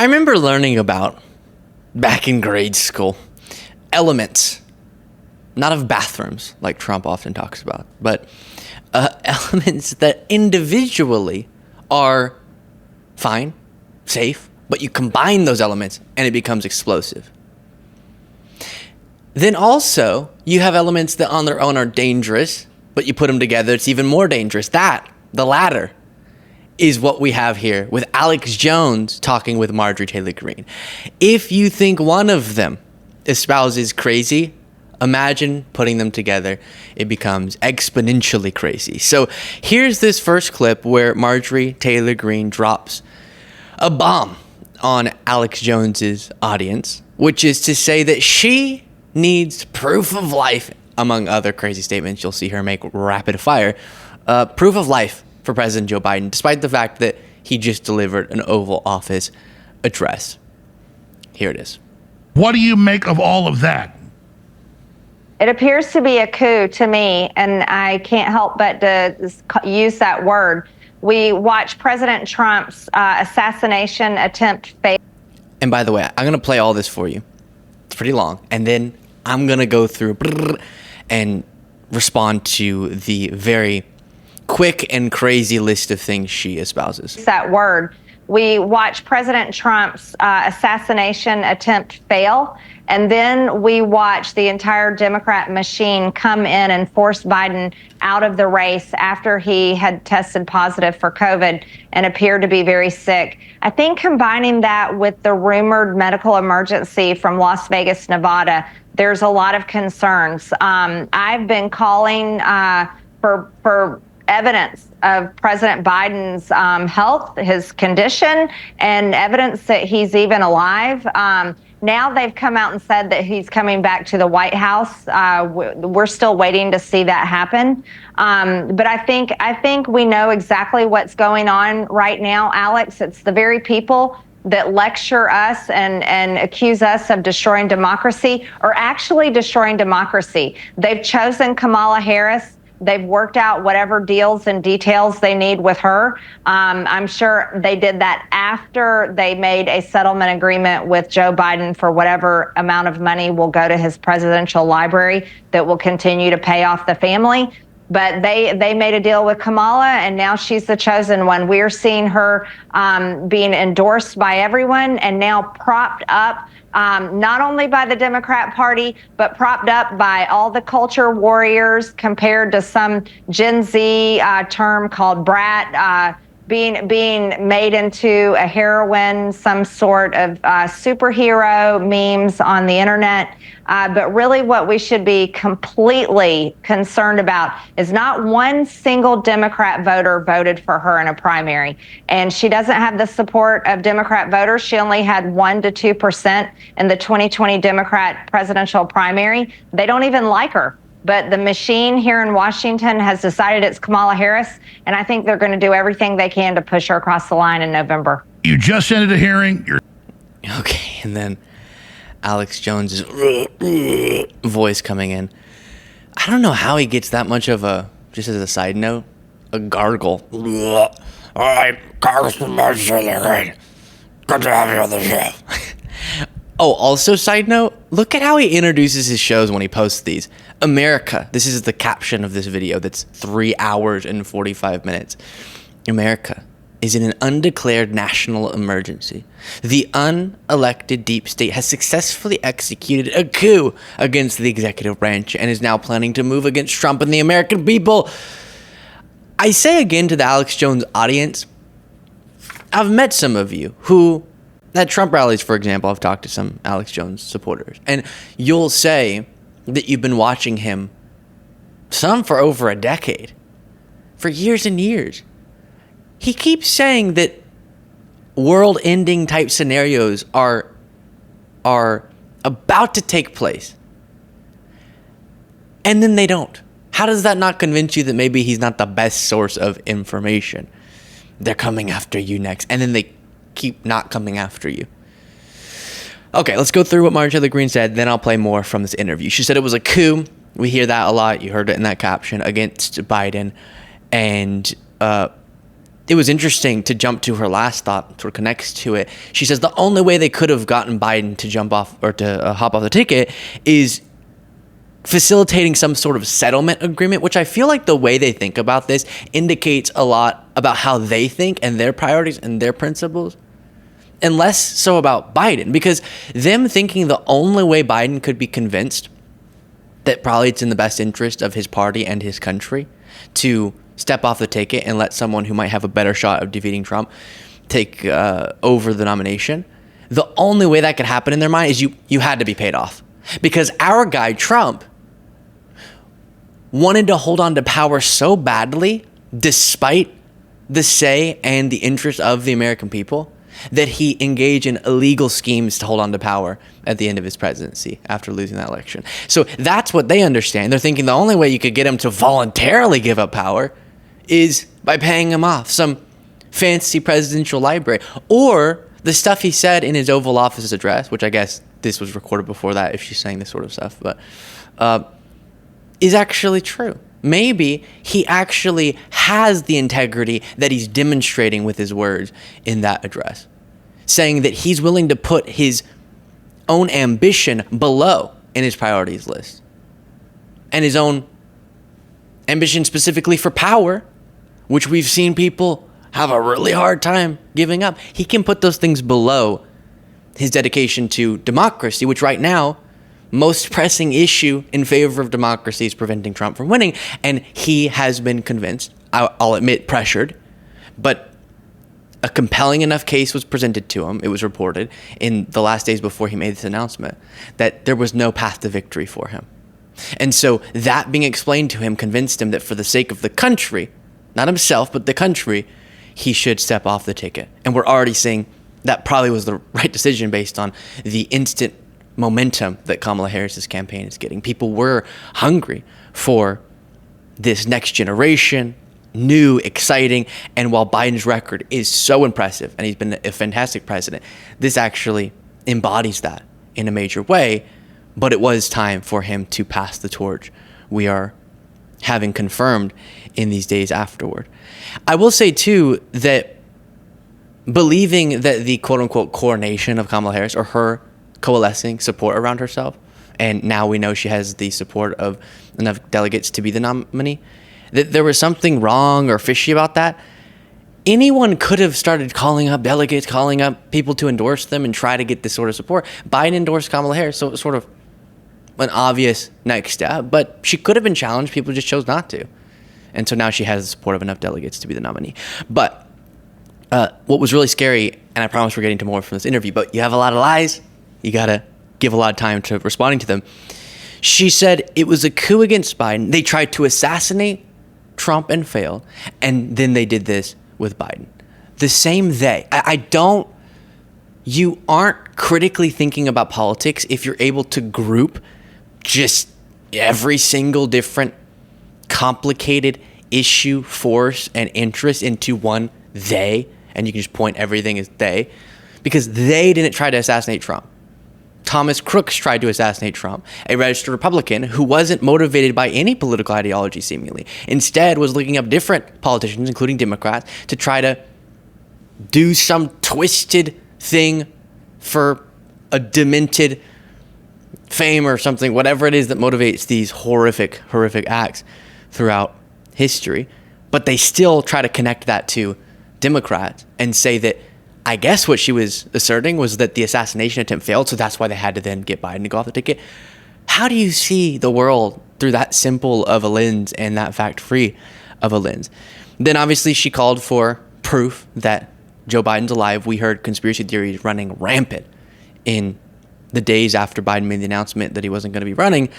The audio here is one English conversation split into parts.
I remember learning about, back in grade school, elements, not of bathrooms like Trump often talks about, but elements that individually are fine, safe, but you combine those elements and it becomes explosive. Then also, you have elements that on their own are dangerous, but you put them together, it's even more dangerous. The latter, is what we have here with Alex Jones talking with Marjorie Taylor Greene. If you think one of them espouses crazy, imagine putting them together. It becomes exponentially crazy. So here's this first clip where Marjorie Taylor Greene drops a bomb on Alex Jones's audience, which is to say that she needs proof of life, among other crazy statements you'll see her make rapid fire, proof of life for President Joe Biden, despite the fact that he just delivered an Oval Office address. Here it is. What do you make of all of that? It appears to be a coup to me, and I can't help but to use that word. We watched President Trump's assassination attempt fail. And by the way, I'm going to play all this for you. It's pretty long. And then I'm going to go through and respond to the very quick and crazy list of things she espouses. That word. We watched President Trump's assassination attempt fail, and then we watched the entire Democrat machine come in and force Biden out of the race after he had tested positive for COVID and appeared to be very sick. I think combining that with the rumored medical emergency from Las Vegas, Nevada, there's a lot of concerns. I've been calling for evidence of President Biden's health, his condition, and evidence that he's even alive. Now they've come out and said that he's coming back to the White House. We're still waiting to see that happen. But I think we know exactly what's going on right now, Alex. It's the very people that lecture us and accuse us of destroying democracy are actually destroying democracy. They've chosen Kamala Harris. They've worked out whatever deals and details they need with her. I'm sure they did that after they made a settlement agreement with Joe Biden for whatever amount of money will go to his presidential library that will continue to pay off the family. But they made a deal with Kamala, and now she's the chosen one. We're seeing her being endorsed by everyone and now propped up not only by the Democrat Party, but propped up by all the culture warriors compared to some Gen Z term called brat, being made into a heroine, some sort of superhero memes on the internet. But really what we should be completely concerned about is not one single Democrat voter voted for her in a primary. And she doesn't have the support of Democrat voters. She only had 1 to 2% in the 2020 Democrat presidential primary. They don't even like her. But the machine here in Washington has decided it's Kamala Harris, and I think they're going to do everything they can to push her across the line in November. You just ended a hearing. Okay, and then Alex Jones's voice coming in. I don't know how he gets that much of a, just as a side note, a gargle. All right, Congressman Marjorie, good to have you on the show. Oh, also side note, look at how he introduces his shows when he posts these. America, this is the caption of this video that's 3 hours and 45 minutes. America is in an undeclared national emergency. The unelected deep state has successfully executed a coup against the executive branch and is now planning to move against Trump and the American people. I say again to the Alex Jones audience, I've met some of you who, at Trump rallies, for example, I've talked to some Alex Jones supporters, and you'll say that you've been watching him, some for over a decade, for years and years. He keeps saying that world-ending type scenarios are about to take place, and then they don't. How does that not convince you that maybe he's not the best source of information? They're coming after you next, and then they keep not coming after you. Okay, let's go through what Marjorie Taylor Greene said, then I'll play more from this interview. She said it was a coup. We hear that a lot. You heard it in that caption, against Biden. And it was interesting to jump to her last thought, sort of connects to it. She says the only way they could have gotten Biden to jump off or to hop off the ticket is facilitating some sort of settlement agreement, which I feel like the way they think about this indicates a lot about how they think and their priorities and their principles, and less so about Biden, because them thinking the only way Biden could be convinced that probably it's in the best interest of his party and his country to step off the ticket and let someone who might have a better shot of defeating Trump take over the nomination. The only way that could happen in their mind is you had to be paid off, because our guy Trump wanted to hold on to power so badly, despite the say and the interest of the American people, that he engaged in illegal schemes to hold on to power at the end of his presidency after losing that election. So that's what they understand. They're thinking the only way you could get him to voluntarily give up power is by paying him off some fancy presidential library, or the stuff he said in his Oval Office address, which I guess this was recorded before that if she's saying this sort of stuff, but is actually true. Maybe he actually has the integrity that he's demonstrating with his words in that address, saying that he's willing to put his own ambition below in his priorities list, and his own ambition specifically for power, which we've seen people have a really hard time giving up. He can put those things below his dedication to democracy, which right now, most pressing issue in favor of democracy is preventing Trump from winning. And he has been convinced, I'll admit pressured, but a compelling enough case was presented to him, it was reported in the last days before he made this announcement, that there was no path to victory for him. And so that being explained to him convinced him that for the sake of the country, not himself, but the country, he should step off the ticket. And we're already seeing that probably was the right decision based on the instant momentum that Kamala Harris's campaign is getting. People were hungry for this next generation, new, exciting, and while Biden's record is so impressive and he's been a fantastic president, this actually embodies that in a major way. But it was time for him to pass the torch. We are having confirmed in these days afterward. I will say too that believing that the quote-unquote coronation of Kamala Harris, or her coalescing support around herself, and now we know she has the support of enough delegates to be the nominee, that there was something wrong or fishy about that. Anyone could have started calling up delegates, calling up people to endorse them and try to get this sort of support. Biden endorsed Kamala Harris, so it was sort of an obvious next step, but she could have been challenged. People just chose not to. And so now she has the support of enough delegates to be the nominee. But what was really scary, and I promise we're getting to more from this interview, but you have a lot of lies. You got to give a lot of time to responding to them. She said it was a coup against Biden. They tried to assassinate Trump and failed. And then they did this with Biden. The same they. You aren't critically thinking about politics if you're able to group just every single different complicated issue, force, and interest into one they. And you can just point everything as they. Because they didn't try to assassinate Trump. Thomas Crooks tried to assassinate Trump, a registered Republican who wasn't motivated by any political ideology, seemingly. Instead, was looking up different politicians, including Democrats, to try to do some twisted thing for a demented fame or something, whatever it is that motivates these horrific acts throughout history. But they still try to connect that to Democrats and say that, I guess what she was asserting was that the assassination attempt failed, so that's why they had to then get Biden to go off the ticket. How do you see the world through that simple of a lens and that fact-free of a lens? Then obviously she called for proof that Joe Biden's alive. We heard conspiracy theories running rampant in the days after Biden made the announcement that he wasn't going to be running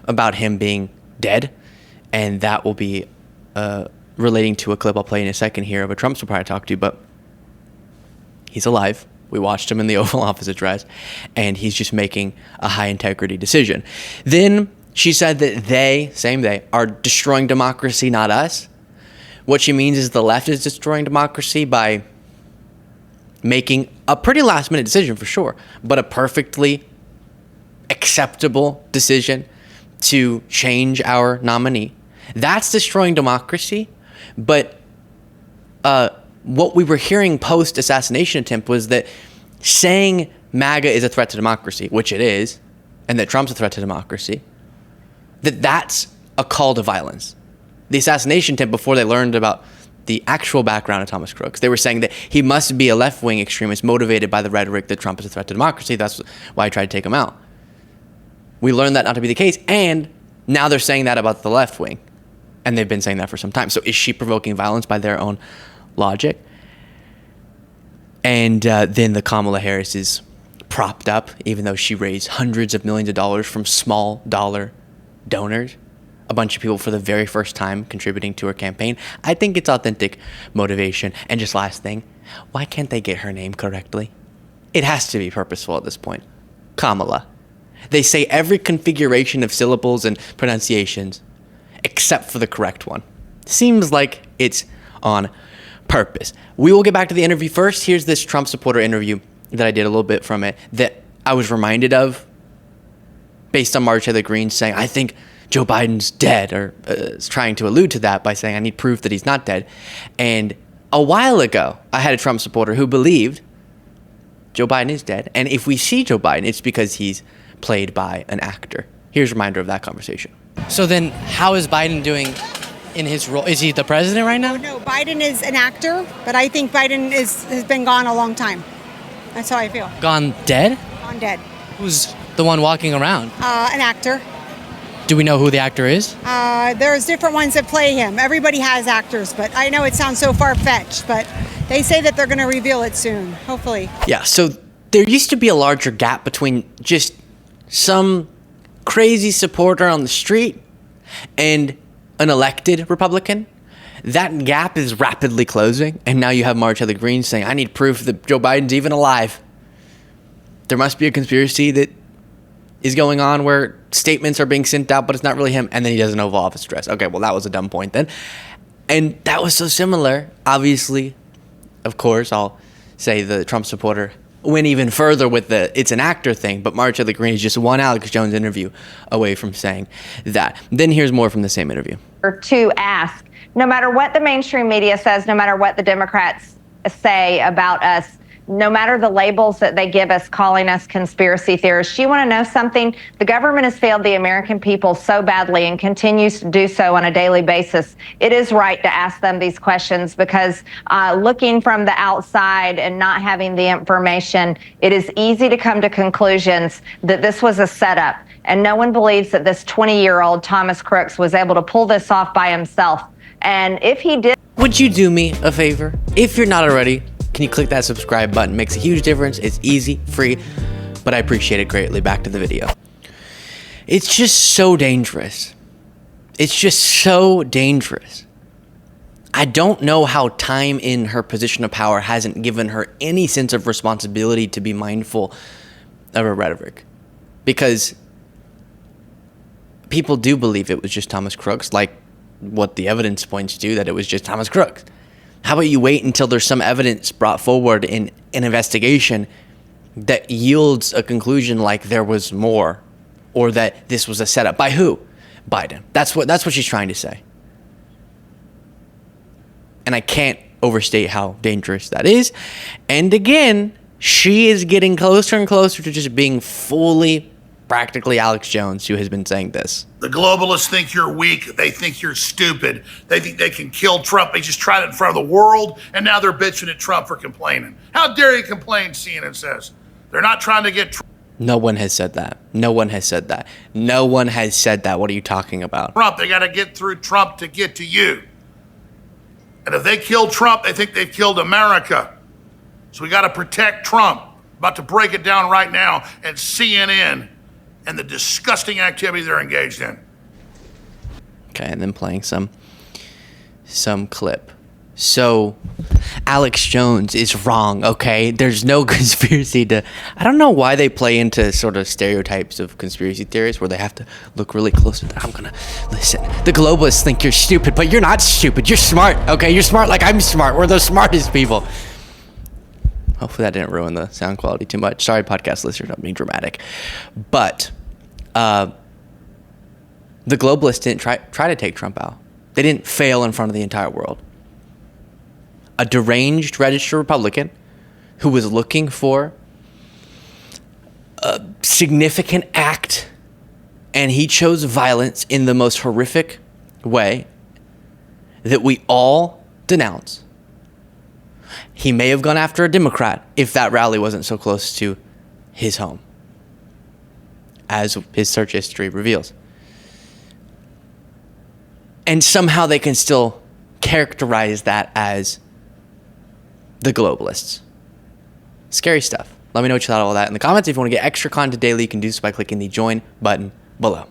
about him being dead. And that will be relating to a clip I'll play in a second here of a Trump supporter I talked to, but he's alive. We watched him in the Oval Office address, and he's just making a high-integrity decision. Then she said that they, are destroying democracy, not us. What she means is the left is destroying democracy by making a pretty last-minute decision, for sure, but a perfectly acceptable decision to change our nominee. That's destroying democracy, but what we were hearing post-assassination attempt was that saying MAGA is a threat to democracy, which it is, and that Trump's a threat to democracy, that's a call to violence. The assassination attempt, before they learned about the actual background of Thomas Crooks, they were saying that he must be a left-wing extremist motivated by the rhetoric that Trump is a threat to democracy. That's why I tried to take him out. We learned that not to be the case, and now they're saying that about the left wing, and they've been saying that for some time. So is she provoking violence by their own logic? And then the Kamala Harris is propped up, even though she raised hundreds of millions of dollars from small dollar donors, a bunch of people for the very first time contributing to her campaign. I think it's authentic motivation. And just last thing, why can't they get her name correctly? It has to be purposeful at this point. Kamala. They say every configuration of syllables and pronunciations except for the correct one. Seems like it's on purpose. We will get back to the interview first. Here's this Trump supporter interview that I did a little bit from it that I was reminded of based on Marjorie Taylor Greene saying, I think Joe Biden's dead, or is trying to allude to that by saying, I need proof that he's not dead. And a while ago, I had a Trump supporter who believed Joe Biden is dead. And if we see Joe Biden, it's because he's played by an actor. Here's a reminder of that conversation. So then how is Biden doing in his role? Is he the president right now? No, Biden is an actor, but I think Biden has been gone a long time. That's how I feel. Gone dead? Gone dead. Who's the one walking around? An actor. Do we know who the actor is? There's different ones that play him. Everybody has actors, but I know it sounds so far-fetched, but they say that they're going to reveal it soon, hopefully. Yeah, so there used to be a larger gap between just some crazy supporter on the street and an elected Republican. That gap is rapidly closing, and now you have Marjorie Taylor Greene saying, I need proof that Joe Biden's even alive. There must be a conspiracy that is going on where statements are being sent out, but it's not really him, and then he does an Oval Office address. Okay, well, that was a dumb point then. And that was so similar. Obviously, of course, I'll say the Trump supporter went even further with the it's an actor thing, but Marjorie Taylor Greene is just one Alex Jones interview away from saying that. Then here's more from the same interview. To ask, no matter what the mainstream media says, no matter what the Democrats say about us, no matter the labels that they give us, calling us conspiracy theorists, you want to know something? The government has failed the American people so badly and continues to do so on a daily basis. It is right to ask them these questions because looking from the outside and not having the information, it is easy to come to conclusions that this was a setup. And no one believes that this 20-year-old Thomas Crooks was able to pull this off by himself. And if he did... Would you do me a favor? If you're not already, can you click that subscribe button? It makes a huge difference. It's easy, free, but I appreciate it greatly. Back to the video. It's just so dangerous. It's just so dangerous. I don't know how time in her position of power hasn't given her any sense of responsibility to be mindful of her rhetoric. Because people do believe it was just Thomas Crooks, like what the evidence points to, that it was just Thomas Crooks. How about you wait until there's some evidence brought forward in an investigation that yields a conclusion like there was more, or that this was a setup by who? Biden. That's what she's trying to say. And I can't overstate how dangerous that is. And again, she is getting closer and closer to just being fully, practically Alex Jones, who has been saying this. The globalists think you're weak. They think you're stupid. They think they can kill Trump. They just tried it in front of the world, and now they're bitching at Trump for complaining. How dare you complain, CNN says. They're not trying to get No one has said that. No one has said that. No one has said that. What are you talking about? Trump. They got to get through Trump to get to you. And if they kill Trump, they think they've killed America. So we got to protect Trump. About to break it down right now, and CNN and the disgusting activity they're engaged in. Okay, and then playing some clip. So, Alex Jones is wrong, okay? There's no conspiracy to... I don't know why they play into sort of stereotypes of conspiracy theories where they have to look really close at that. I'm gonna... Listen, the globalists think you're stupid, but you're not stupid. You're smart, okay? You're smart like I'm smart. We're the smartest people. Hopefully that didn't ruin the sound quality too much. Sorry, podcast listeners, I'm being dramatic. But the globalists didn't try to take Trump out. They didn't fail in front of the entire world. a deranged registered Republican who was looking for a significant act, and he chose violence in the most horrific way that we all denounce. He may have gone after a Democrat if that rally wasn't so close to his home, as his search history reveals. And somehow they can still characterize that as the globalists. Scary stuff. Let me know what you thought of all that in the comments. If you want to get extra content daily, you can do so by clicking the join button below.